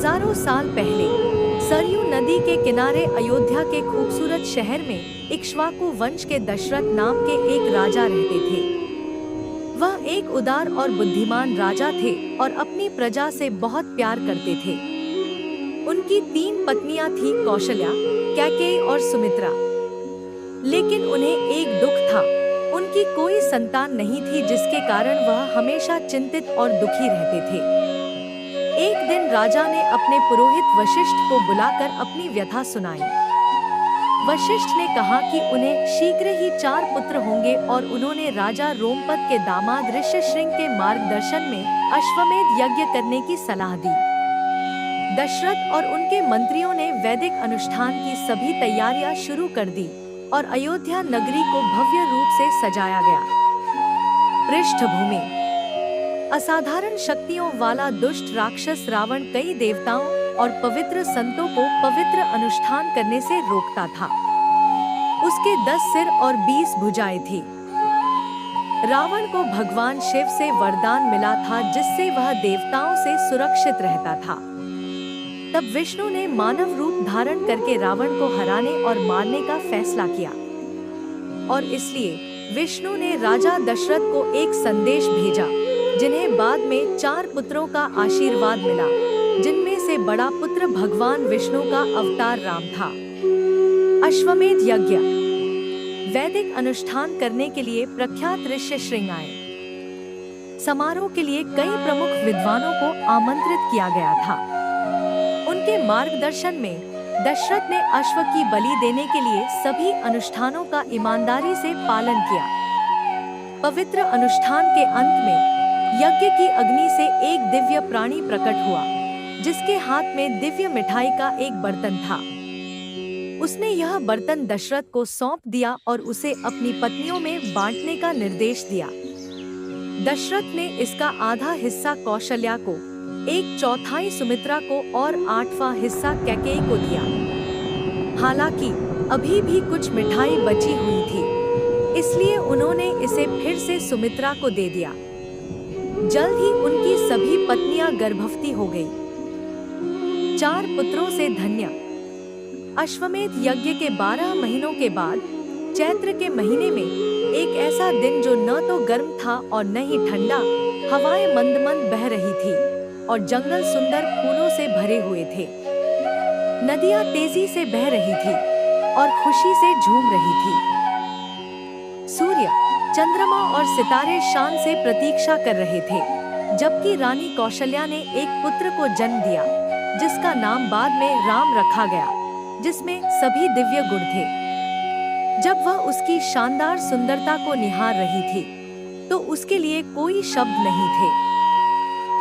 हजारों साल पहले सरयू नदी के किनारे अयोध्या के खूबसूरत शहर में इक्ष्वाकु वंश के दशरथ नाम के एक राजा रहते थे। वह एक उदार और बुद्धिमान राजा थे और अपनी प्रजा से बहुत प्यार करते थे। उनकी 3 पत्नियां थीं, कौशल्या, कैकेयी और सुमित्रा। लेकिन उन्हें एक दुख था, उनकी कोई संतान नहीं थी, जिसके कारण वह हमेशा चिंतित और दुखी रहते थे। एक दिन राजा ने अपने पुरोहित वशिष्ठ को बुलाकर अपनी व्यथा सुनाई। वशिष्ठ ने कहा कि उन्हें शीघ्र ही 4 पुत्र होंगे और उन्होंने राजा रोमपद के दामाद ऋष्यशृंग के मार्गदर्शन में अश्वमेध यज्ञ करने की सलाह दी। दशरथ और उनके मंत्रियों ने वैदिक अनुष्ठान की सभी तैयारियां शुरू कर दी और अयोध्या नगरी को भव्य रूप से सजाया गया। पृष्ठभूमि: असाधारण शक्तियों वाला दुष्ट राक्षस रावण कई देवताओं और पवित्र संतों को पवित्र अनुष्ठान करने से रोकता था। उसके 10 सिर और 20 भुजाएं थी। रावण को भगवान शिव से वरदान मिला था, जिससे वह देवताओं से सुरक्षित रहता था। तब विष्णु ने मानव रूप धारण करके रावण को हराने और मारने का फैसला किया, और इसलिए विष्णु ने राजा दशरथ को एक संदेश भेजा, जिन्हें बाद में 4 पुत्रों का आशीर्वाद मिला, जिनमें से बड़ा पुत्र भगवान विष्णु का अवतार राम था। अश्वमेध यज्ञ: वैदिक अनुष्ठान करने के लिए प्रख्यात ऋष्यशृंग आए। समारोह के लिए कई प्रमुख विद्वानों को आमंत्रित किया गया था। उनके मार्गदर्शन में दशरथ ने अश्व की बलि देने के लिए सभी अनुष्ठानों का ईमानदारी से पालन किया। पवित्र अनुष्ठान के अंत में यज्ञ की अग्नि से एक दिव्य प्राणी प्रकट हुआ, जिसके हाथ में दिव्य मिठाई का एक बर्तन था। उसने यह बर्तन दशरथ को सौंप दिया और उसे अपनी पत्नियों में बांटने का निर्देश दिया। दशरथ ने इसका आधा हिस्सा कौशल्या को, 1/4 सुमित्रा को और 8वां हिस्सा कैकेयी को दिया। हालांकि अभी भी कुछ मिठाई बची हुई थी, इसलिए उन्होंने इसे फिर से सुमित्रा को दे दिया। जल्द ही उनकी सभी पत्नियां गर्भवती हो गईं। 4 पुत्रों से धन्य। अश्वमेध यज्ञ के 12 महीनों के बाद चैत्र के महीने में एक ऐसा दिन जो न तो गर्म था और न ही ठंडा, हवाएं मंद मंद बह रही थी और जंगल सुंदर फूलों से भरे हुए थे। नदियां तेजी से बह रही थी और खुशी से झूम रही थी। सूर्य, चंद्रमा और सितारे शान से प्रतीक्षा कर रहे थे, जबकि रानी कौशल्या ने एक पुत्र को जन्म दिया, जिसका नाम बाद में राम रखा गया, जिसमें सभी दिव्य गुण थे। जब वह उसकी शानदार सुंदरता को निहार रही थी, तो उसके लिए कोई शब्द नहीं थे।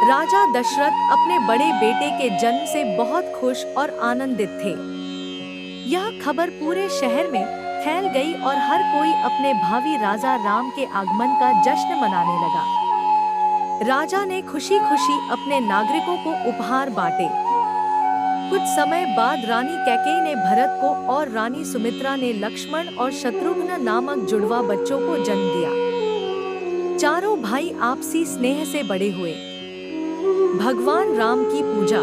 राजा दशरथ अपने बड़े बेटे के जन्म से बहुत खुश और आनंदित थे। यह खबर पूरे शहर में फैल गई और हर कोई अपने भावी राजा राम के आगमन का जश्न मनाने लगा। राजा ने खुशी-खुशी अपने नागरिकों को उपहार बांटे। कुछ समय बाद रानी कैकेयी ने भरत को और रानी सुमित्रा ने लक्ष्मण और शत्रुघ्न नामक जुड़वा बच्चों को जन्म दिया। चारों भाई आपसी स्नेह से बड़े हुए। भगवान राम की पूजा: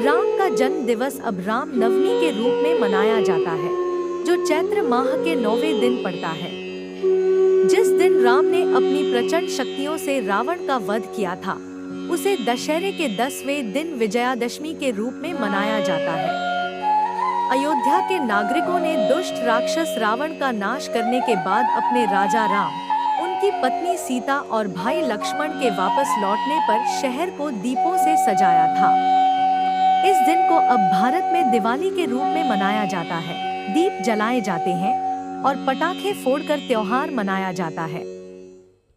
राम का जन्म दिवस अब राम नवमी के रूप में मनाया जाता है, जो चैत्र माह के 9वें दिन पड़ता है। जिस दिन राम ने अपनी प्रचंड शक्तियों से रावण का वध किया था, उसे दशहरे के 10वें दिन विजयादशमी के रूप में मनाया जाता है। अयोध्या के नागरिकों ने दुष्ट राक्षस रावण का नाश करने के बाद अपने राजा राम, उनकी पत्नी सीता और भाई लक्ष्मण के वापस लौटने पर शहर को दीपों से सजाया था। इस दिन को अब भारत में दिवाली के रूप में मनाया जाता है। दीप जलाए जाते हैं और पटाखे फोड़कर त्योहार मनाया जाता है।